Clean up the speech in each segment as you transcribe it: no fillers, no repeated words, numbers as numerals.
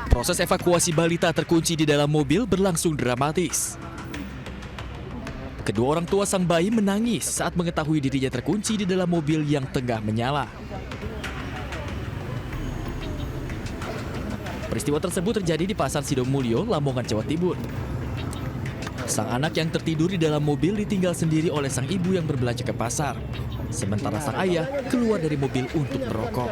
Proses evakuasi balita terkunci di dalam mobil berlangsung dramatis. Kedua orang tua sang bayi menangis saat mengetahui dirinya terkunci di dalam mobil yang tengah menyala. Peristiwa tersebut terjadi di Pasar Sidomulyo, Lamongan, Jawa Timur. Sang anak yang tertidur di dalam mobil ditinggal sendiri oleh sang ibu yang berbelanja ke pasar. Sementara sang ayah keluar dari mobil untuk merokok.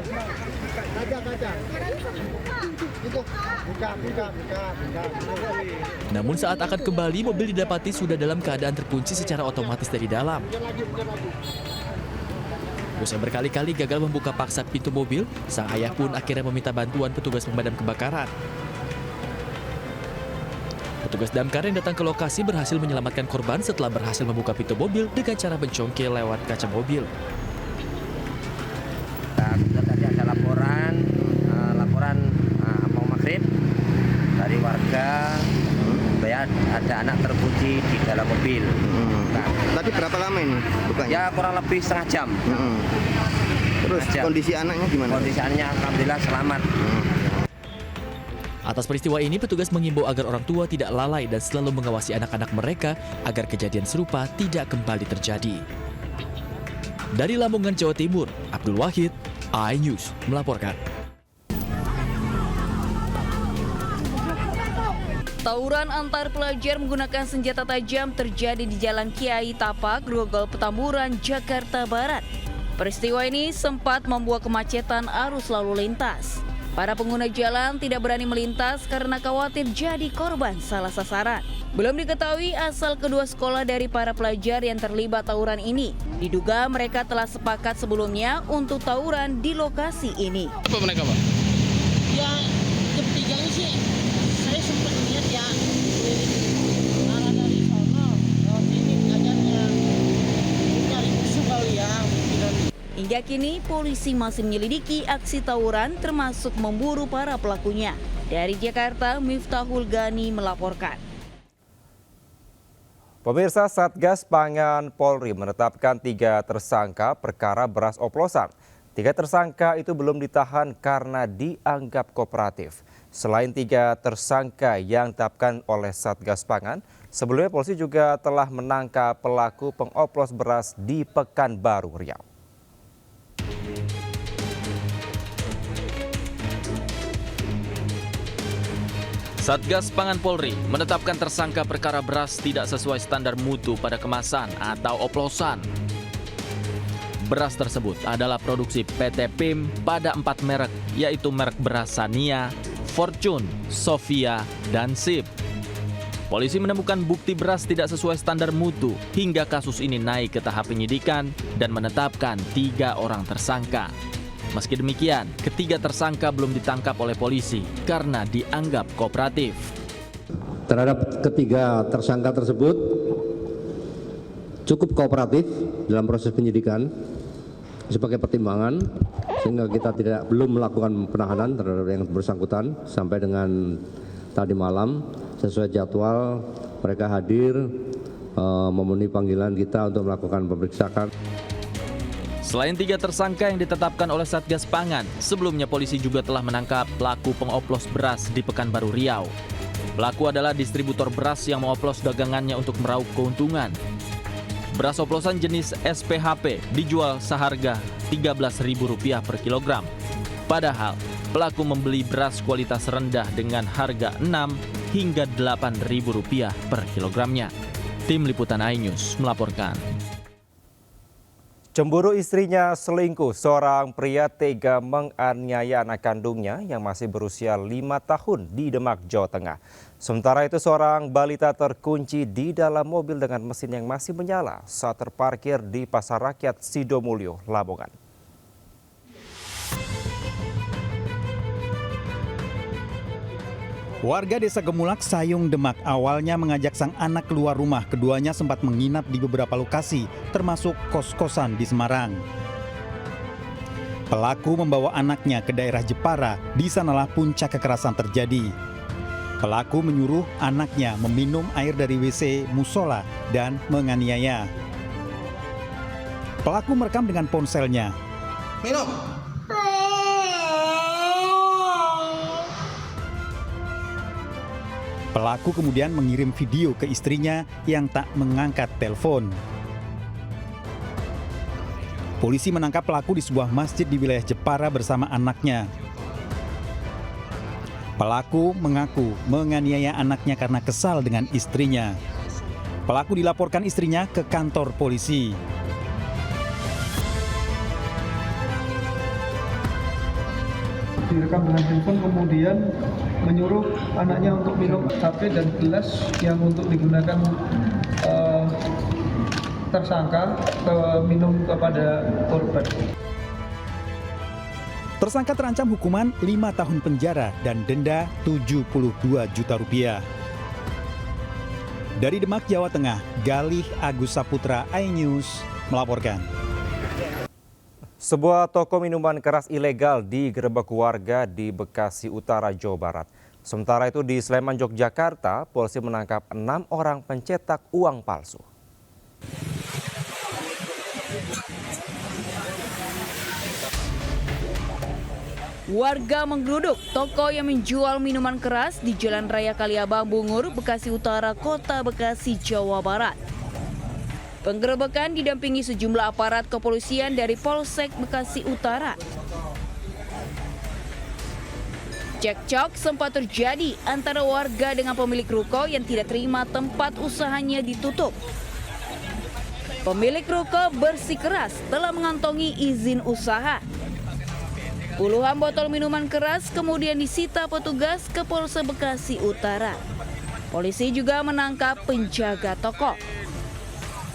Namun saat akan kembali, mobil didapati sudah dalam keadaan terkunci secara otomatis dari dalam. Usai berkali-kali gagal membuka paksa pintu mobil, sang ayah pun akhirnya meminta bantuan petugas pemadam kebakaran. Petugas damkar yang datang ke lokasi berhasil menyelamatkan korban setelah berhasil membuka pintu mobil dengan cara mencongkel lewat kaca mobil. Tadi ada laporan mau maghrib dari warga supaya ada anak terkunci di dalam mobil. Tadi berapa lama ini bukanya? Ya kurang lebih setengah jam. Terus kondisi anaknya gimana? Kondisi anaknya alhamdulillah selamat. Atas peristiwa ini, petugas mengimbau agar orang tua tidak lalai dan selalu mengawasi anak-anak mereka agar kejadian serupa tidak kembali terjadi. Dari Lamongan, Jawa Timur, Abdul Wahid, iNews melaporkan. Tawuran antar pelajar menggunakan senjata tajam terjadi di Jalan Kiai Tapak, Grogol, Petamburan, Jakarta Barat. Peristiwa ini sempat membuat kemacetan arus lalu lintas. Para pengguna jalan tidak berani melintas karena khawatir jadi korban salah sasaran. Belum diketahui asal kedua sekolah dari para pelajar yang terlibat tawuran ini. Diduga mereka telah sepakat sebelumnya untuk tawuran di lokasi ini. Apa mereka, Pak? Ya, ketiganya sih saya sempat lihat ya arah dari sana lewat sini ngajarnya nyari musuh kali ya. Hingga kini polisi masih menyelidiki aksi tawuran termasuk memburu para pelakunya. Dari Jakarta, Miftahul Gani melaporkan. Pemirsa, Satgas Pangan Polri menetapkan 3 tersangka perkara beras oplosan. 3 tersangka itu belum ditahan karena dianggap kooperatif. Selain 3 tersangka yang ditetapkan oleh Satgas Pangan, sebelumnya polisi juga telah menangkap pelaku pengoplos beras di Pekanbaru, Riau. Satgas Pangan Polri menetapkan tersangka perkara beras tidak sesuai standar mutu pada kemasan atau oplosan. Beras tersebut adalah produksi PT PIM pada 4 merek, yaitu merek beras Sania, Fortune, Sofia, dan Sip. Polisi menemukan bukti beras tidak sesuai standar mutu hingga kasus ini naik ke tahap penyidikan dan menetapkan 3 orang tersangka. Meski demikian, ketiga tersangka belum ditangkap oleh polisi karena dianggap kooperatif. Terhadap ketiga tersangka tersebut cukup kooperatif dalam proses penyidikan sebagai pertimbangan, sehingga kita belum melakukan penahanan terhadap yang bersangkutan sampai dengan tadi malam. Sesuai jadwal mereka hadir memenuhi panggilan kita untuk melakukan pemeriksaan. Selain 3 tersangka yang ditetapkan oleh Satgas Pangan, sebelumnya polisi juga telah menangkap pelaku pengoplos beras di Pekanbaru Riau. Pelaku adalah distributor beras yang mengoplos dagangannya untuk meraup keuntungan. Beras oplosan jenis SPHP dijual seharga Rp13.000 per kilogram. Padahal pelaku membeli beras kualitas rendah dengan harga Rp6 hingga Rp8.000 per kilogramnya. Tim Liputan iNews melaporkan. Cemburu istrinya selingkuh, seorang pria tega menganiaya anak kandungnya yang masih berusia 5 tahun di Demak, Jawa Tengah. Sementara itu seorang balita terkunci di dalam mobil dengan mesin yang masih menyala saat terparkir di Pasar Rakyat Sidomulyo, Lamongan. Warga Desa Gemulak, Sayung, Demak awalnya mengajak sang anak keluar rumah. Keduanya sempat menginap di beberapa lokasi, termasuk kos-kosan di Semarang. Pelaku membawa anaknya ke daerah Jepara, di sanalah puncak kekerasan terjadi. Pelaku menyuruh anaknya meminum air dari WC musola dan menganiaya. Pelaku merekam dengan ponselnya. Minum. Pelaku kemudian mengirim video ke istrinya yang tak mengangkat telepon. Polisi menangkap pelaku di sebuah masjid di wilayah Jepara bersama anaknya. Pelaku mengaku menganiaya anaknya karena kesal dengan istrinya. Pelaku dilaporkan istrinya ke kantor polisi. Direkam dengan handphone, kemudian menyuruh anaknya untuk minum HP dan gelas yang untuk digunakan tersangka minum kepada korban. Tersangka terancam hukuman 5 tahun penjara dan denda 72 juta rupiah. Dari Demak, Jawa Tengah, Galih Agus Saputra, iNews melaporkan. Sebuah toko minuman keras ilegal digerebek warga di Bekasi Utara, Jawa Barat. Sementara itu di Sleman, Yogyakarta, polisi menangkap 6 orang pencetak uang palsu. Warga menggeruduk toko yang menjual minuman keras di Jalan Raya Kaliabang, Bungur, Bekasi Utara, Kota Bekasi, Jawa Barat. Penggerebekan didampingi sejumlah aparat kepolisian dari Polsek Bekasi Utara. Cekcok sempat terjadi antara warga dengan pemilik ruko yang tidak terima tempat usahanya ditutup. Pemilik ruko bersikeras telah mengantongi izin usaha. Puluhan botol minuman keras kemudian disita petugas ke Polsek Bekasi Utara. Polisi juga menangkap penjaga toko.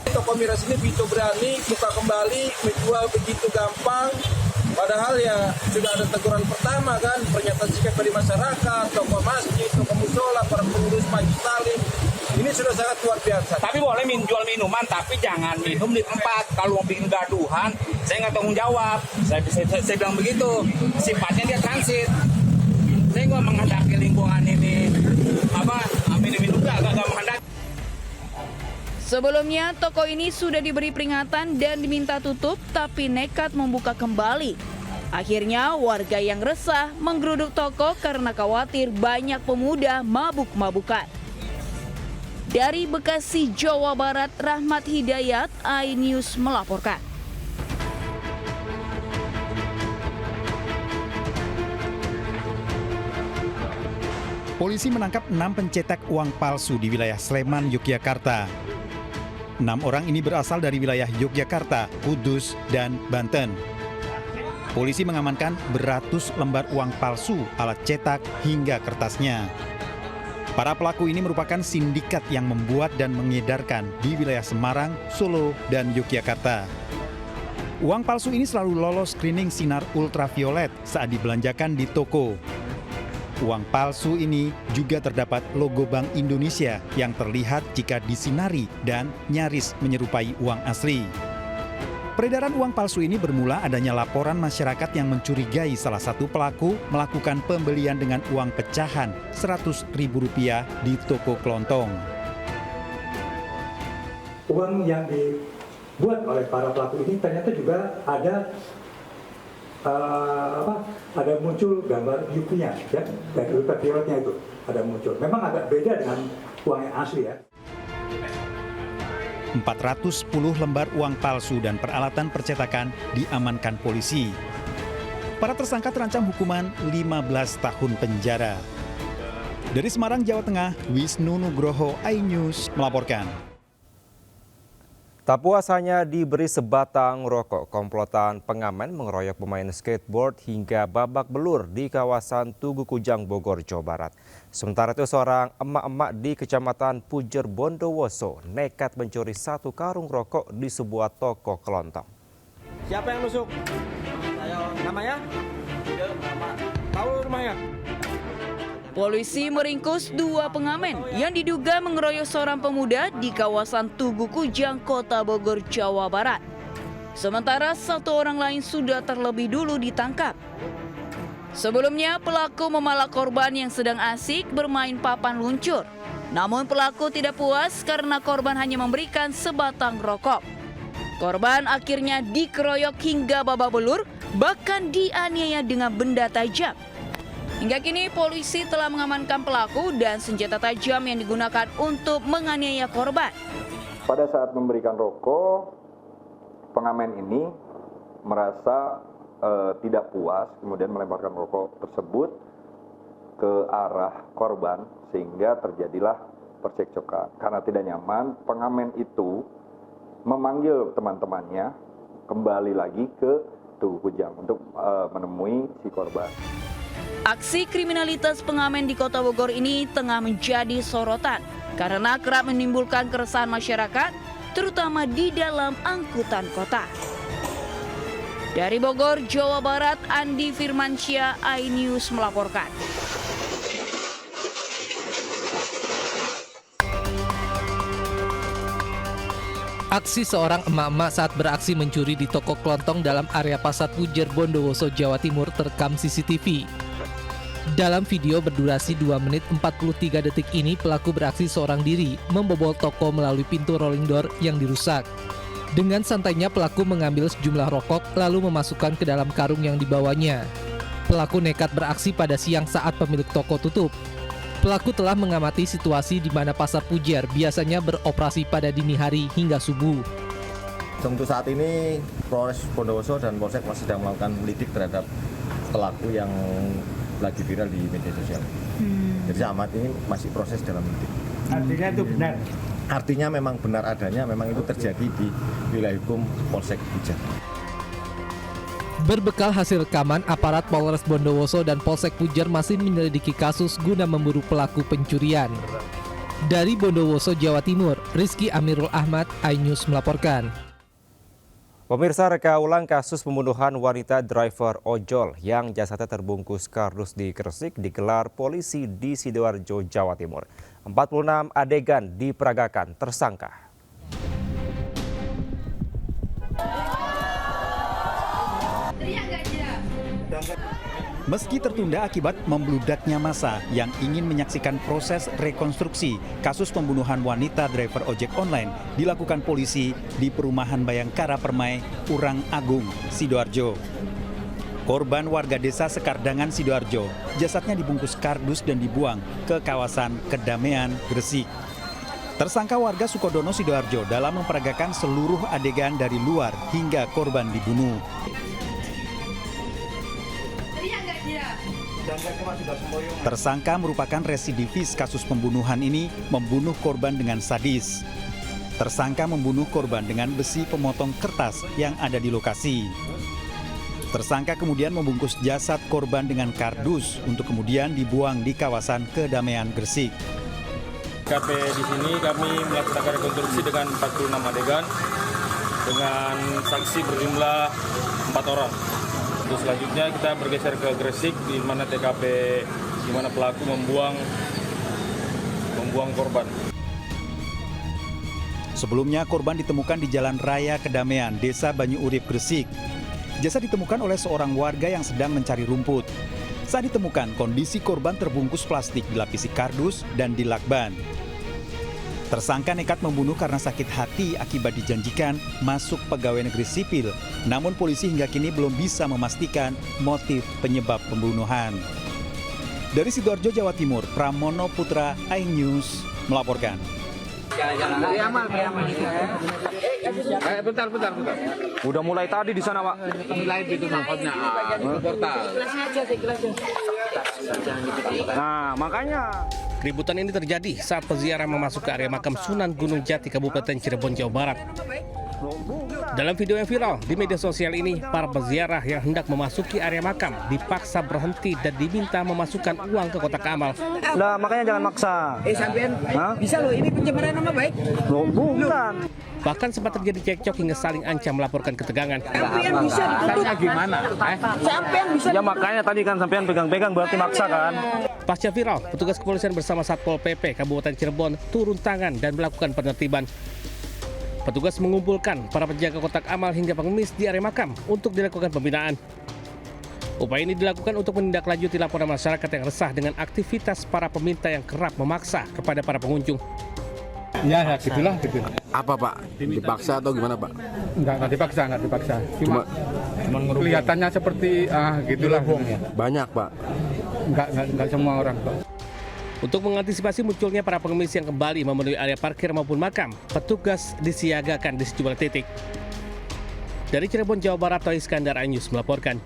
Toko miras ini begitu berani buka kembali, menjual begitu gampang. Padahal ya sudah ada teguran pertama kan, pernyataan sikap dari masyarakat, toko masjid, toko musola, para pengurus majlis taklim. Ini sudah sangat luar biasa. Tapi boleh jual minuman, tapi jangan minum di tempat. Kalau mau bikin gaduhan, saya nggak tanggung jawab. Saya bilang begitu. Sifatnya dia transit. Saya nggak menghendaki lingkungan ini minum-minum nggak menghendaki. Sebelumnya, toko ini sudah diberi peringatan dan diminta tutup, tapi nekat membuka kembali. Akhirnya, warga yang resah menggeruduk toko karena khawatir banyak pemuda mabuk-mabukan. Dari Bekasi, Jawa Barat, Rahmat Hidayat, iNews melaporkan. Polisi menangkap 6 pencetak uang palsu di wilayah Sleman, Yogyakarta. 6 orang ini berasal dari wilayah Yogyakarta, Kudus, dan Banten. Polisi mengamankan beratus lembar uang palsu, alat cetak, hingga kertasnya. Para pelaku ini merupakan sindikat yang membuat dan mengedarkan di wilayah Semarang, Solo, dan Yogyakarta. Uang palsu ini selalu lolos screening sinar ultraviolet saat dibelanjakan di toko. Uang palsu ini juga terdapat logo Bank Indonesia yang terlihat jika disinari dan nyaris menyerupai uang asli. Peredaran uang palsu ini bermula adanya laporan masyarakat yang mencurigai salah satu pelaku melakukan pembelian dengan uang pecahan Rp100.000 di toko kelontong. Uang yang dibuat oleh para pelaku ini ternyata juga ada muncul gambar UV-nya, ya, dari ultravioletnya itu ada muncul. Memang agak beda dengan uang yang asli ya. 410 lembar uang palsu dan peralatan percetakan diamankan polisi. Para tersangka terancam hukuman 15 tahun penjara. Dari Semarang, Jawa Tengah, Wisnu Nugroho, iNews melaporkan. Tak puas hanya diberi sebatang rokok, komplotan pengamen mengeroyok pemain skateboard hingga babak belur di kawasan Tugu Kujang, Bogor, Jawa Barat. Sementara itu seorang emak-emak di Kecamatan Pujer, Bondowoso nekat mencuri 1 karung rokok di sebuah toko kelontong. Siapa yang nusuk? Ayo, namanya? Tahu rumahnya? Polisi meringkus 2 pengamen yang diduga mengeroyok seorang pemuda di kawasan Tugu Kujang, Kota Bogor, Jawa Barat. Sementara 1 orang lain sudah terlebih dulu ditangkap. Sebelumnya, pelaku memalak korban yang sedang asik bermain papan luncur. Namun pelaku tidak puas karena korban hanya memberikan sebatang rokok. Korban akhirnya dikeroyok hingga babak belur, bahkan dianiaya dengan benda tajam. Hingga kini polisi telah mengamankan pelaku dan senjata tajam yang digunakan untuk menganiaya korban. Pada saat memberikan rokok, pengamen ini merasa tidak puas, kemudian melemparkan rokok tersebut ke arah korban sehingga terjadilah percekcokan. Karena tidak nyaman, pengamen itu memanggil teman-temannya kembali lagi ke Tugu Kujang untuk menemui si korban. Aksi kriminalitas pengamen di Kota Bogor ini tengah menjadi sorotan karena kerap menimbulkan keresahan masyarakat, terutama di dalam angkutan kota. Dari Bogor, Jawa Barat, Andi Firmansyah, iNews melaporkan. Aksi seorang emak-emak saat beraksi mencuri di toko kelontong dalam area Pasar Pujer, Bondowoso, Jawa Timur terekam CCTV. Dalam video berdurasi 2 menit 43 detik ini, pelaku beraksi seorang diri membobol toko melalui pintu rolling door yang dirusak. Dengan santainya pelaku mengambil sejumlah rokok lalu memasukkan ke dalam karung yang dibawanya. Pelaku nekat beraksi pada siang saat pemilik toko tutup. Pelaku telah mengamati situasi di mana Pasar Pujer biasanya beroperasi pada dini hari hingga subuh. Untuk saat ini, Polres Bondowoso dan Polsek masih sedang melakukan lidik terhadap pelaku yang lagi viral di media sosial. Jadi amat ini masih proses dalam lidik. Artinya itu benar? Artinya memang benar adanya, memang itu terjadi di wilayah hukum Polsek Pujer. Berbekal hasil rekaman, aparat Polres Bondowoso dan Polsek Pujer masih menyelidiki kasus guna memburu pelaku pencurian. Dari Bondowoso, Jawa Timur, Rizky Amirul Ahmad, iNews melaporkan. Pemirsa, reka ulang kasus pembunuhan wanita driver ojol yang jasadnya terbungkus kardus di Gresik digelar polisi di Sidoarjo, Jawa Timur. 46 adegan diperagakan tersangka. Meski tertunda akibat membludaknya massa yang ingin menyaksikan proses rekonstruksi kasus pembunuhan wanita driver ojek online dilakukan polisi di perumahan Bayangkara Permai, Urang Agung, Sidoarjo. Korban warga desa Sekardangan, Sidoarjo, jasadnya dibungkus kardus dan dibuang ke kawasan Kedamaian, Gresik. Tersangka warga Sukodono, Sidoarjo dalam memperagakan seluruh adegan dari luar hingga korban dibunuh. Tersangka merupakan residivis kasus pembunuhan ini, membunuh korban dengan sadis. Tersangka membunuh korban dengan besi pemotong kertas yang ada di lokasi. Tersangka kemudian membungkus jasad korban dengan kardus untuk kemudian dibuang di kawasan Kedamaian, Gresik. TKP di sini kami melaksanakan rekonstruksi dengan 46 adegan dengan saksi berjumlah 4 orang. Untuk selanjutnya kita bergeser ke Gresik di mana TKP di mana pelaku membuang korban. Sebelumnya korban ditemukan di Jalan Raya Kedamaian, Desa Banyu Urip, Gresik. Jasad ditemukan oleh seorang warga yang sedang mencari rumput. Saat ditemukan, kondisi korban terbungkus plastik, dilapisi kardus dan dilakban. Tersangka nekat membunuh karena sakit hati akibat dijanjikan masuk pegawai negeri sipil. Namun polisi hingga kini belum bisa memastikan motif penyebab pembunuhan. Dari Sidoarjo, Jawa Timur, Pramono Putra, iNews melaporkan. Bentar. Udah mulai tadi di sana, Pak. Mulai itu nampaknya. Portal. Nah, makanya keributan ini terjadi saat peziarah memasuki area makam Sunan Gunung Jati, Kabupaten Cirebon, Jawa Barat. Dalam video yang viral di media sosial ini, para peziarah yang hendak memasuki area makam dipaksa berhenti dan diminta memasukkan uang ke kotak amal. Nah, makanya jangan maksa. Sampean bisa loh, ini pencemaran nama baik. Bukan. Bahkan sempat terjadi cekcok hingga saling ancam melaporkan ketegangan. Sampean bisa ditutup. Gimana? Sampean bisa. Ya makanya tadi kan sampean pegang-pegang berarti maksa kan. Pasca viral, petugas kepolisian bersama Satpol PP Kabupaten Cirebon turun tangan dan melakukan penertiban. Petugas mengumpulkan para penjaga kotak amal hingga pengemis di area makam untuk dilakukan pembinaan. Upaya ini dilakukan untuk menindaklanjuti laporan masyarakat yang resah dengan aktivitas para peminta yang kerap memaksa kepada para pengunjung. Ya gitulah gitu. Apa Pak? Dipaksa atau gimana Pak? Nggak dipaksa. Cuma kelihatannya seperti gitulah. Banyak Pak. Nggak semua orang Pak. Untuk mengantisipasi munculnya para pengemis yang kembali memenuhi area parkir maupun makam, petugas disiagakan di sejumlah titik. Dari Cirebon, Jawa Barat, Toy Iskandar, iNews melaporkan.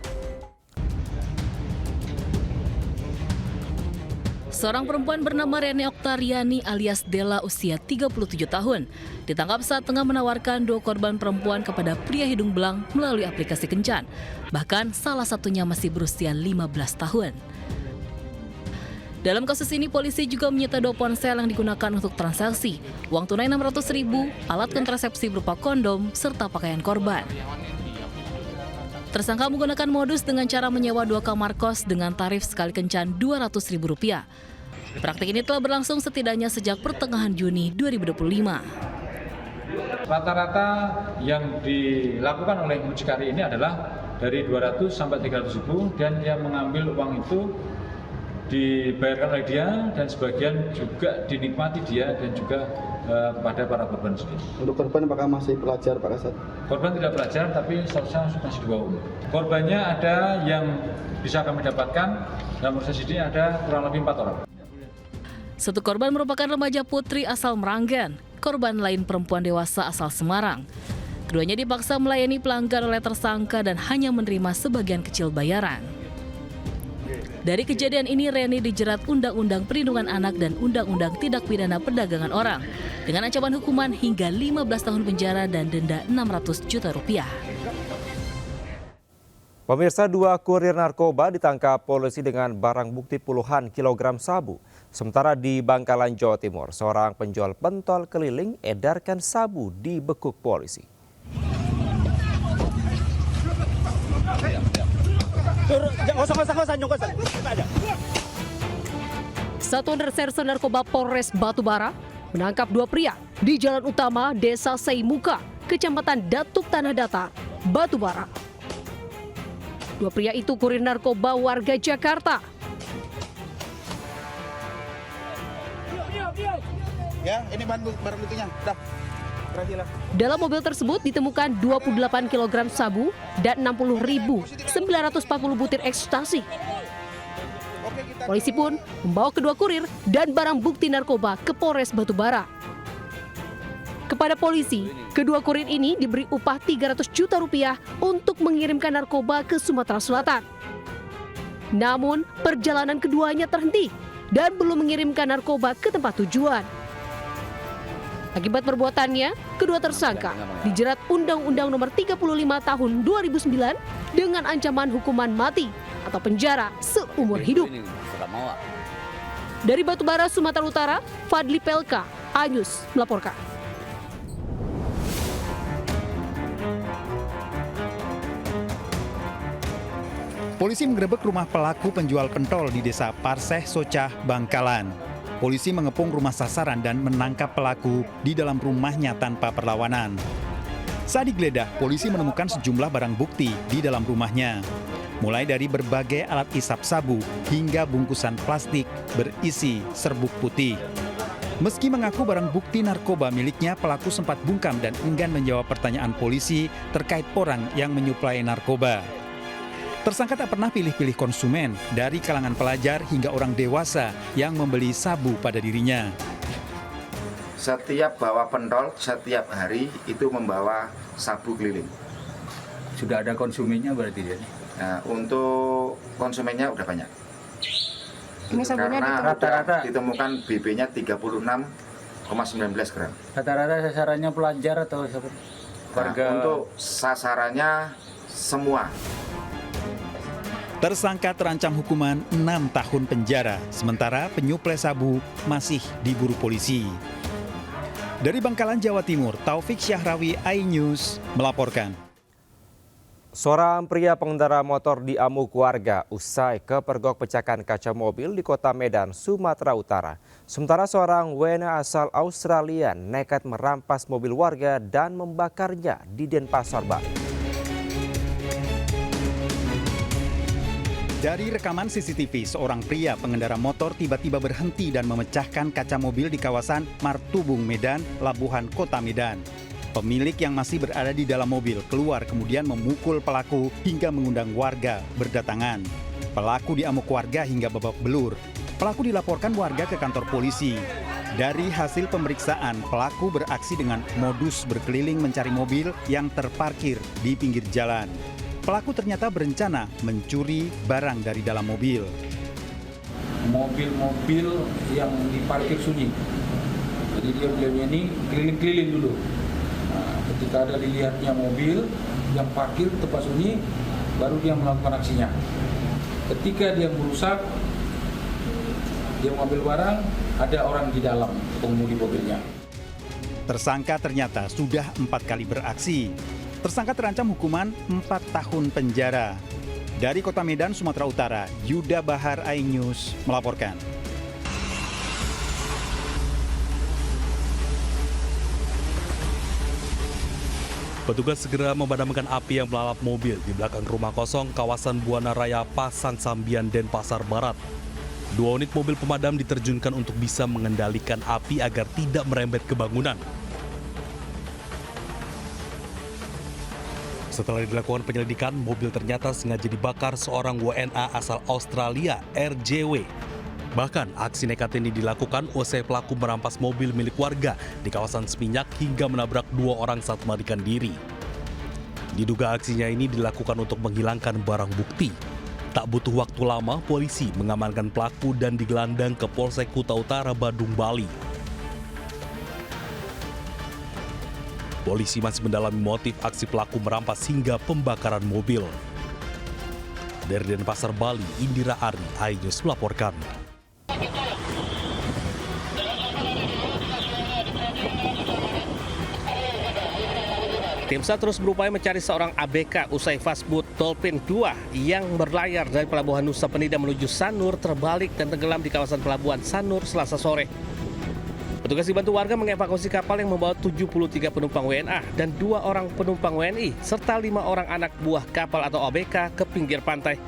Seorang perempuan bernama Reni Oktariani alias Della usia 37 tahun ditangkap saat tengah menawarkan 2 korban perempuan kepada pria hidung belang melalui aplikasi kencan. Bahkan salah satunya masih berusia 15 tahun. Dalam kasus ini, polisi juga menyita 2 ponsel yang digunakan untuk transaksi, uang tunai 600.000, alat kontrasepsi berupa kondom, serta pakaian korban. Tersangka menggunakan modus dengan cara menyewa 2 kamar kos dengan tarif sekali kencan Rp200.000. Praktik ini telah berlangsung setidaknya sejak pertengahan Juni 2025. Rata-rata yang dilakukan oleh mucikari ini adalah dari 200 sampai 300 ribu, dan yang mengambil uang itu dibayarkan oleh dia dan sebagian juga dinikmati dia dan juga pada para korban sendiri. Untuk korban apakah masih pelajar Pak Kasat? Korban tidak pelajar tapi statusnya masih di bawah umur. Korbannya ada yang bisa kami dapatkan dalam proses ini ada kurang lebih 4 orang. Satu korban merupakan remaja putri asal Meranggen, korban lain perempuan dewasa asal Semarang. Keduanya dipaksa melayani pelanggan oleh tersangka dan hanya menerima sebagian kecil bayaran. Dari kejadian ini, Reni dijerat Undang-Undang Perlindungan Anak dan Undang-Undang Tindak Pidana Perdagangan Orang dengan ancaman hukuman hingga 15 tahun penjara dan denda Rp600 juta. Pemirsa, 2 kurir narkoba ditangkap polisi dengan barang bukti puluhan kilogram sabu. Sementara di Bangkalan, Jawa Timur, seorang penjual pentol keliling edarkan sabu dibekuk polisi. Satuan Reserse Narkoba Polres Batubara menangkap 2 pria di jalan utama Desa Seimuka, Kecamatan Datuk Tanah Datar, Batubara. 2 pria itu kurir narkoba warga Jakarta. Ya, ini barang buktinya. Dah. Dalam mobil tersebut ditemukan 28 kg sabu dan 60.940 butir ekstasi. Polisi pun membawa kedua kurir dan barang bukti narkoba ke Polres Batubara. Kepada polisi, kedua kurir ini diberi upah Rp300 juta untuk mengirimkan narkoba ke Sumatera Selatan. Namun, perjalanan keduanya terhenti dan belum mengirimkan narkoba ke tempat tujuan. Akibat perbuatannya, kedua tersangka dijerat Undang-Undang Nomor 35 Tahun 2009 dengan ancaman hukuman mati atau penjara seumur hidup. Dari Batubara, Sumatera Utara, Fadli Pelka, iNews melaporkan. Polisi menggerebek rumah pelaku penjual pentol di Desa Parseh Socah, Bangkalan. Polisi mengepung rumah sasaran dan menangkap pelaku di dalam rumahnya tanpa perlawanan. Saat digeledah, polisi menemukan sejumlah barang bukti di dalam rumahnya. Mulai dari berbagai alat isap sabu hingga bungkusan plastik berisi serbuk putih. Meski mengaku barang bukti narkoba miliknya, pelaku sempat bungkam dan enggan menjawab pertanyaan polisi terkait orang yang menyuplai narkoba. Tersangka tak pernah pilih-pilih konsumen, dari kalangan pelajar hingga orang dewasa yang membeli sabu pada dirinya. Setiap bawa pentol, setiap hari itu membawa sabu keliling. Sudah ada konsumennya berarti dia? Nah, untuk konsumennya udah banyak. Ini sabunya karena rata-rata ditemukan BB-nya 36,19 gram. Rata-rata sasarannya pelajar atau siapa? Warga. Nah, untuk sasarannya semua. Tersangka terancam hukuman 6 tahun penjara, sementara penyuplai sabu masih diburu polisi. Dari Bangkalan, Jawa Timur, Taufik Syahrawi, iNews melaporkan. Seorang pria pengendara motor diamuk warga usai kepergok pecahkan kaca mobil di Kota Medan, Sumatera Utara. Sementara seorang WNA asal Australia nekat merampas mobil warga dan membakarnya di Denpasar, Bali. Dari rekaman CCTV, seorang pria pengendara motor tiba-tiba berhenti dan memecahkan kaca mobil di kawasan Martubung, Medan, Labuhan, Kota Medan. Pemilik yang masih berada di dalam mobil keluar kemudian memukul pelaku hingga mengundang warga berdatangan. Pelaku diamuk warga hingga babak belur. Pelaku dilaporkan warga ke kantor polisi. Dari hasil pemeriksaan, pelaku beraksi dengan modus berkeliling mencari mobil yang terparkir di pinggir jalan. Pelaku ternyata berencana mencuri barang dari dalam mobil. Mobil-mobil yang diparkir sunyi. Jadi dia ini keliling-keliling dulu. Nah, ketika ada dilihatnya mobil yang parkir tempat sunyi, baru dia melakukan aksinya. Ketika dia merusak, dia mengambil barang, ada orang di dalam pengemudi mobilnya. Tersangka ternyata sudah 4 kali beraksi. Tersangka terancam hukuman 4 tahun penjara. Dari Kota Medan, Sumatera Utara, Yuda Bahar, iNews melaporkan. Petugas segera memadamkan api yang melalap mobil di belakang rumah kosong kawasan Buana Raya, Pasang Sambian, Denpasar Barat. 2 unit mobil pemadam diterjunkan untuk bisa mengendalikan api agar tidak merembet ke bangunan. Setelah dilakukan penyelidikan, mobil ternyata sengaja dibakar seorang WNA asal Australia, RJW. Bahkan, aksi nekat ini dilakukan usai pelaku merampas mobil milik warga di kawasan Seminyak hingga menabrak 2 orang saat melarikan diri. Diduga aksinya ini dilakukan untuk menghilangkan barang bukti. Tak butuh waktu lama, polisi mengamankan pelaku dan digelandang ke Polsek Kuta Utara, Badung, Bali. Polisi masih mendalami motif aksi pelaku merampas hingga pembakaran mobil. Dari Denpasar, Bali, Indira Ari, iNews melaporkan. Tim SAR terus berupaya mencari seorang ABK usai fastboat Dolphin 2 yang berlayar dari Pelabuhan Nusa Penida menuju Sanur terbalik dan tenggelam di kawasan Pelabuhan Sanur Selasa sore. Petugas dibantu warga mengevakuasi kapal yang membawa 73 penumpang WNA dan 2 orang penumpang WNI serta 5 orang anak buah kapal atau ABK ke pinggir pantai.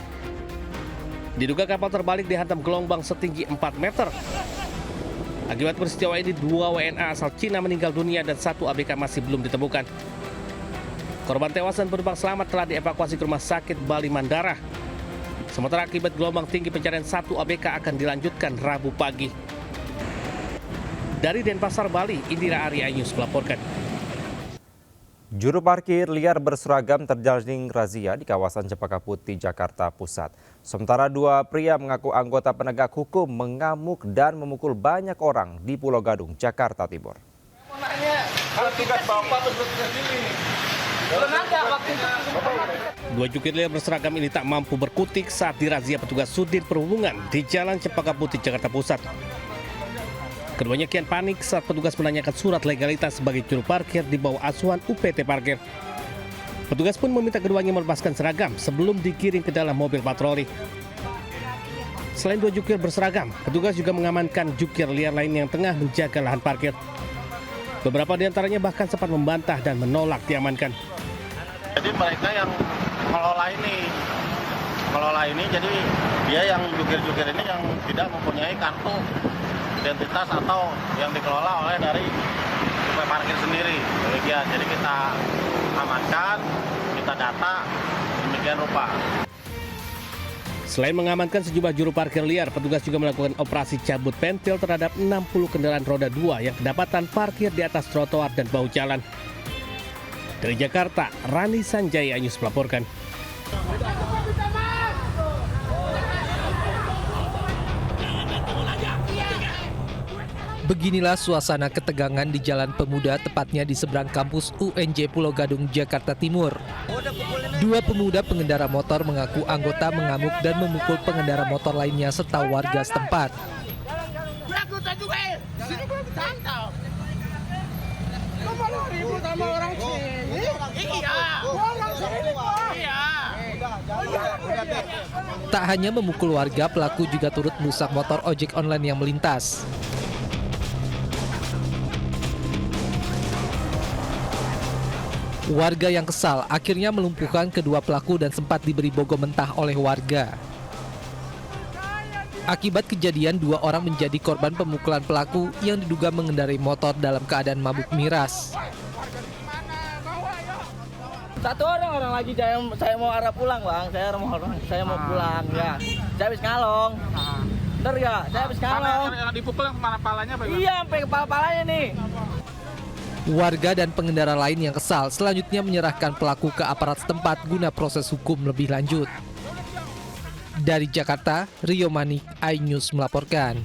Diduga kapal terbalik dihantam gelombang setinggi 4 meter. Akibat peristiwa ini 2 WNA asal Cina meninggal dunia dan 1 ABK masih belum ditemukan. Korban tewas dan penumpang selamat telah dievakuasi ke Rumah Sakit Bali Mandara. Sementara akibat gelombang tinggi pencarian 1 ABK akan dilanjutkan Rabu pagi. Dari Denpasar, Bali, Indira Ari, iNews melaporkan. Juru parkir liar berseragam terjaring razia di kawasan Cempaka Putih, Jakarta Pusat. Sementara 2 pria mengaku anggota penegak hukum mengamuk dan memukul banyak orang di Pulau Gadung, Jakarta Timur. Dua jukir liar berseragam ini tak mampu berkutik saat dirazia petugas Sudin Perhubungan di Jalan Cempaka Putih, Jakarta Pusat. Keduanya kian panik saat petugas menanyakan surat legalitas sebagai juru parkir di bawah asuhan UPT Parkir. Petugas pun meminta keduanya melepaskan seragam sebelum digiring ke dalam mobil patroli. Selain 2 jukir berseragam, petugas juga mengamankan jukir liar lain yang tengah menjaga lahan parkir. Beberapa di antaranya bahkan sempat membantah dan menolak diamankan. Jadi mereka yang mengelola ini, jadi dia yang jukir-jukir ini yang tidak mempunyai kartu identitas atau yang dikelola oleh dari UP Parkir sendiri. Demikian, jadi kita amankan, kita data, demikian rupa. Selain mengamankan sejumlah juru parkir liar, petugas juga melakukan operasi cabut pentil terhadap 60 kendaraan roda 2 yang kedapatan parkir di atas trotoar dan bahu jalan. Dari Jakarta, Rani Sanjaya, iNews melaporkan. Beginilah suasana ketegangan di Jalan Pemuda, tepatnya di seberang kampus UNJ Pulau Gadung, Jakarta Timur. 2 pemuda pengendara motor mengaku anggota mengamuk dan memukul pengendara motor lainnya serta warga setempat. Tak hanya memukul warga, pelaku juga turut merusak motor ojek online yang melintas. Warga yang kesal akhirnya melumpuhkan kedua pelaku dan sempat diberi bogor mentah oleh warga. Akibat kejadian, 2 orang menjadi korban pemukulan pelaku yang diduga mengendarai motor dalam keadaan mabuk miras. Satu orang lagi saya mau arah pulang, Bang. Saya mau pulang ya. Saya habis ngalong. Bener ya? Saya habis ngalong. Yang dipukul yang kemana palanya, Pak? Iya, sampai kepala-palanya nih. Warga dan pengendara lain yang kesal selanjutnya menyerahkan pelaku ke aparat setempat guna proses hukum lebih lanjut. Dari Jakarta, Rio Manik, iNews melaporkan.